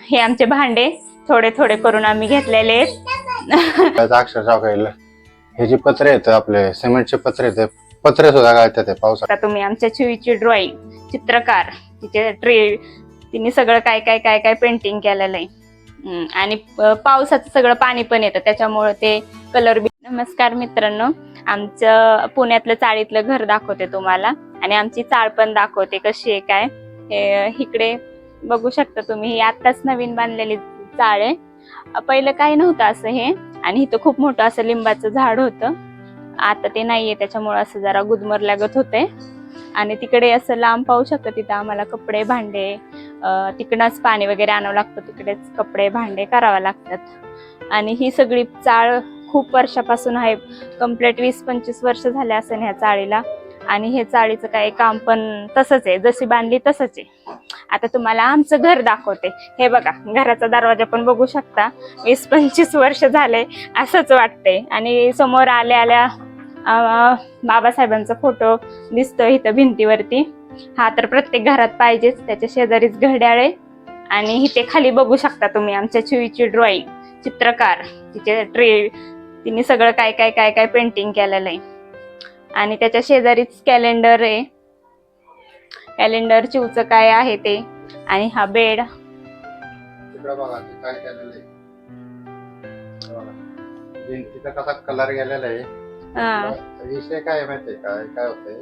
हे आमचे भांडे थोडे थोडे करून आम्ही घेतलेले आहेत. अक्षरशः काही हे जे पत्रे आहेत आपले सिमेंटचे पत्रे आहेत पत्रे सुद्धा गाळतात ते पावसात. आता तुम्ही आमच्या चिवीची ड्रॉइंग चित्रकार तिचे तिने सगळं काय काय काय काय पेंटिंग केलेलं आहे आणि पावसाचं सगळं पाणी पण येतं त्याच्यामुळे ते कलर बी. नमस्कार मित्रांनो, आमचं पुण्यातलं चाळीतलं घर दाखवते तुम्हाला आणि आमची चाळ पण दाखवते कशी आहे काय. हे इकडे बघू शकता तुम्ही, ही आत्ताच नवीन बांधलेली चाळ आहे. पहिलं काही नव्हतं असं हे आणि इथं खूप मोठं असं लिंबाचं झाड होतं. आता ते नाहीये त्याच्यामुळे असं जरा गुदमरल्यागत होतंय. आणि तिकडे असं लांब पाहू शकता, तिथं आम्हाला कपडे भांडे तिकडनंच पाणी वगैरे आणावं लागतं, तिकडेच कपडे भांडे करावं लागतात. आणि ही सगळी चाळ खूप वर्षापासून आहे, कम्प्लीट 20-25 वर्ष झाले असेल ह्या चाळीला. आणि हे चाळीचं काही काम पण तसंच आहे, जशी बांधली तसंच आहे. आता तुम्हाला आमचं घर दाखवते. हे बघा, घराचा दरवाजा पण बघू शकता, 20-25 वर्ष झाले असंच वाटतंय. आणि समोर आल्या आल्या बाबासाहेबांचा फोटो दिसतो इथं भिंतीवरती. हा तर प्रत्येक घरात पाहिजेच. त्याच्या शेजारीच घड्याळ आहे. आणि इथे खाली बघू शकता तुम्ही आमच्या चिवीची ड्रॉइंग चित्रकार तिचे तिने सगळं काय काय काय काय पेंटिंग केलेलं आहे. आणि त्याच्या शेजारीच कॅलेंडर आहे, कॅलेंडर चिवचं काय आहे ते. आणि हा बेड काय केलेलं आहे, भिंतीचा कसा कलर गेलेला आहे. विषय काय माहितीये काय काय होतंय,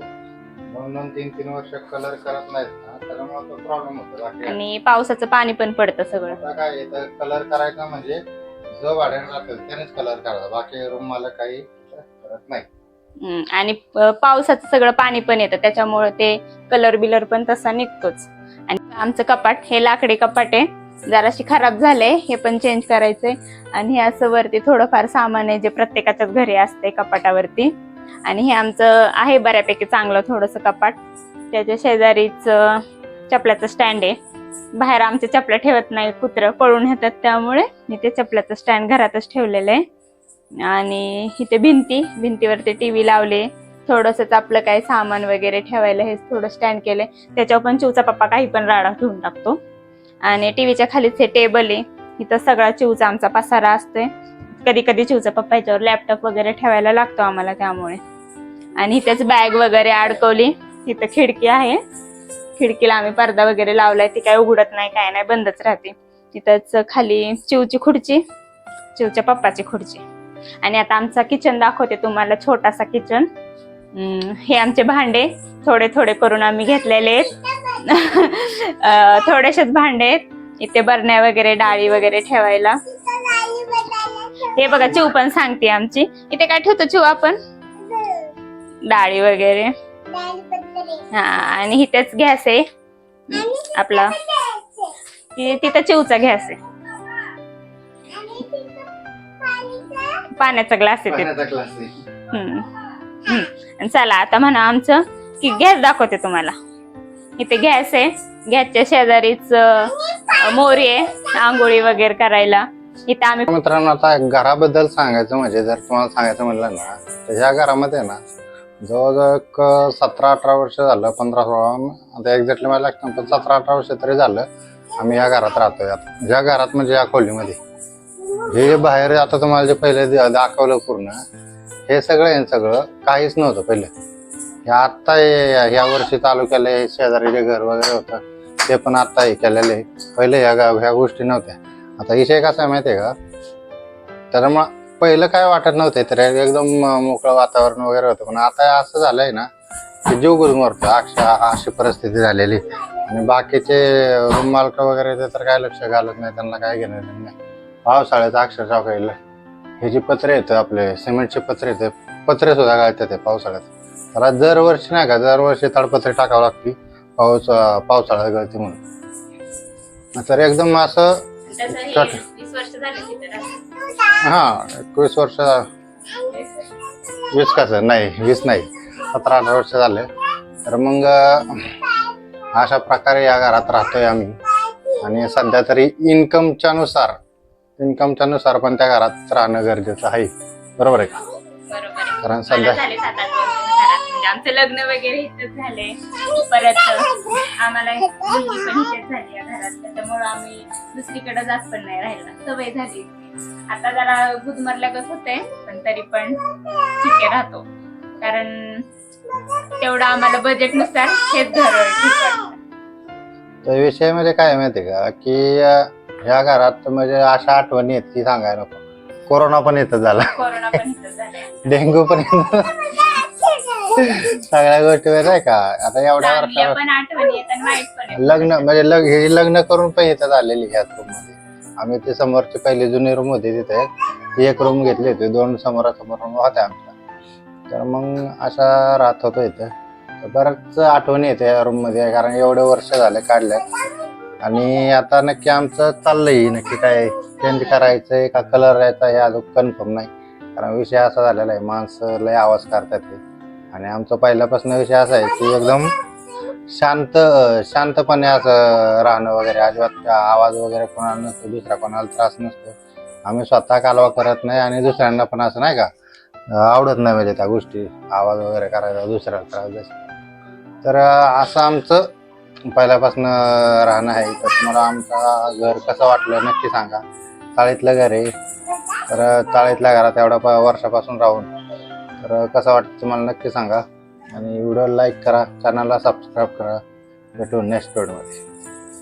2-3 वर्ष कलर करत नाहीत ना, त्यामुळे तो प्रॉब्लेम होतो. आणि पावसाचं पाणी पण पडतं सगळं. काय कलर करायचा म्हणजे जो भाड्याने राहतो त्यानेच कलर करायचा, बाकी रूम मला काही करत नाही. आणि पावसाचं सगळं पाणी पण येतं त्याच्यामुळे ते कलर बिलर पण तसा निघतोच. आणि आमचं कपाट हे लाकडी कपाट आहे, जराशी खराब झालंय, हे पण चेंज करायचंय. आणि हे असं वरती थोडंफार सामान आहे जे प्रत्येकाच्याच घरी असते कपाटावरती. आणि हे आमचं आहे बऱ्यापैकी चांगलं थोडंसं कपाट. त्याच्या शेजारीच चपल्याचं स्टँड आहे. बाहेर आमच्या चपल्या ठेवत नाही, कुत्रं पळून येतात, त्यामुळे मी ते चपल्याचं स्टँड घरातच ठेवलेलं आहे. आणि इथे भिंतीवरती टीव्ही लावले, थोडंसंच आपलं काय सामान वगैरे ठेवायला हे थोडं स्टँड केलंय. त्याच्यावर पण चिवचा पप्पा काही पण राडा ठेवून टाकतो. आणि टीव्हीच्या खालीच हे टेबल आहे, इथं सगळा चिवचा आमचा पसारा असतोय. कधी कधी चिवचा पप्पा याच्यावर लॅपटॉप वगैरे ठेवायला लागतो आम्हाला, त्यामुळे. आणि इथेच बॅग वगैरे अडकवली. इथं खिडकी आहे, खिडकीला आम्ही पडदा वगैरे लावलाय, ती काय उघडत नाही काय नाही, बंदच राहते. तिथंच खाली चिवची खुर्ची, चिवच्या पप्पाची खुर्ची. आणि आता आमचा किचन दाखवते तुम्हाला, छोटासा किचन. हे आमचे भांडे थोडे थोडे करून आम्ही घेतलेले आहेत. थोडेसेच भांडे आहेत. इथे बरण्या वगैरे डाळी वगैरे ठेवायला. हे बघा, चिव पण सांगते आमची, इथे काय ठेवतो चिव आपण, डाळी वगैरे. हा, आणि इथेच गॅस आहे आपला, तिथं चिवचा गॅस आहे, पाण्याचा ग्लास आहे. चला आता म्हणा आमचं की गॅस दाखवते तुम्हाला. इथे गॅस आहे, गॅसच्या शेजारीच मोरी आहे आंघोळी वगैरे करायला. इथे आम्ही मित्रांनो, आता घराबद्दल सांगायचं म्हणजे जर तुम्हाला सांगायचं म्हणलं ना, तर ह्या घरामध्ये ना जवळजवळ 17-18 वर्ष झालं, 15-16, आता एक्झॅक्टली मला लागतं, पण 17-18 वर्ष तरी झालं आम्ही या घरात राहतोय. ह्या घरात म्हणजे या खोलीमध्ये हे बाहेर आता तुम्हाला जे पहिले दाखवलं पूर्ण, हे सगळं काहीच नव्हतं पहिलं. हे आत्ता ह्या वर्षी चालू केलंय. शेजारी जे घर वगैरे होतं ते पण आत्ता हे केलेलं आहे. पहिले ह्या गोष्टी नव्हत्या. आता विषय कसा आहे माहितीये का, तर मग पहिलं काय वाटत नव्हते, तर एकदम मोकळं वातावरण वगैरे होतं. पण आता असं झालंय ना की जीव गुदमरतो, अशी परिस्थिती झालेली. आणि बाकीचे रूम मालक वगैरे ते तर काय लक्ष घालत नाही, त्यांना काय घेणं नाही. पावसाळ्याचं अक्षरशः काही हे जे पत्रे आहेत आपले सिमेंटचे पत्रे आहेत, पत्रे सुद्धा गाळतात पावसाळ्यात. त्याला दरवर्षी नाही का, दरवर्षी ताडपत्री टाकावं लागते पावसाळ्यात गळती म्हणून. तर एकदम असं 20 वर्ष झाले. हा, 21 वर्ष, 20 कसं नाही, 20 नाही, 17-18 वर्ष झाले. तर मग अशा प्रकारे या घरात राहतोय आम्ही. आणि सध्या तरी इन्कमच्या नुसार पण त्या घरात राहणं गरजेचं आहे, बरोबर आहे का? बरोबर आहे. कारण सध्या झाले 7-8 वर्ष घरात, म्हणजे आमचं लग्न वगैरे इथंच झालंय. परत आम्हाला मुलगी पण इथेच झाली या घरात, त्याच्यामुळं आम्ही दुसरीकडे जात पण नाही राहिला, सवय झाली. आता जरा गुदमरल्यागत होते, पण तरी पण ठीक आहे राहतो, कारण तेवढं आम्हाला बजेट नुसार हेच घर ठीक वाटतं. तर विषय म्हणजे काय माहिती का की ह्या घरात म्हणजे अशा आठवणी आहेत की सांगायला नको. कोरोना पण इथं झाला, कोरोना पण इथं झालाय, डेंग्यू पण इथं सगळ्या गोष्टी नाही का. आता एवढ्या चांगल्या वर्षावर पण आठवणी आहेत आणि वाईट पण आहेत. लग्न म्हणजे हे लग्न करून पण इथं झालेली ह्याच रूम मध्ये. आम्ही ते समोरची पहिली जुनी रूम होती तिथे ती एक रूम घेतली होती, 2 समोरासमोर रूम होत्या आमच्या. तर मग अशा राहत होतो इथं. तर बऱ्याच आठवणी येते या रूम मध्ये, कारण एवढे वर्ष झाले काढल्या. आणि आता नक्की आमचं चाललंय नक्की काय चेंज करायचंय का कलर यायचा हे अजून कन्फर्म नाही. कारण विषय असा झालेला आहे, माणसं लय आवाज करतात ते. आणि आमचा पहिल्यापासून विषय असा आहे की एकदम शांतपणे असं राहणं वगैरे, अजिबात आवाज वगैरे कोणाला नसतो, दुसऱ्या कोणाला त्रास नसतो. आम्ही स्वतः कालवा करत नाही आणि दुसऱ्यांना पण असं नाही का आवडत नाही म्हणजे त्या गोष्टी, आवाज वगैरे करायला दुसऱ्याला त्रास द्यायचा. तर असं आमचं पहिल्यापासून राहणं आहे. तर तुम्हाला आमचं घर कसं वाटलं नक्की सांगा. चाळीतलं घर आहे, तर चाळीतल्या घरात एवढ्या वर्षापासून राहून तर कसं वाटतं तुम्हाला नक्की सांगा. आणि व्हिडिओ लाईक करा, चॅनलला सबस्क्राईब करा. भेटू नेक्स्ट व्हिडिओमध्ये.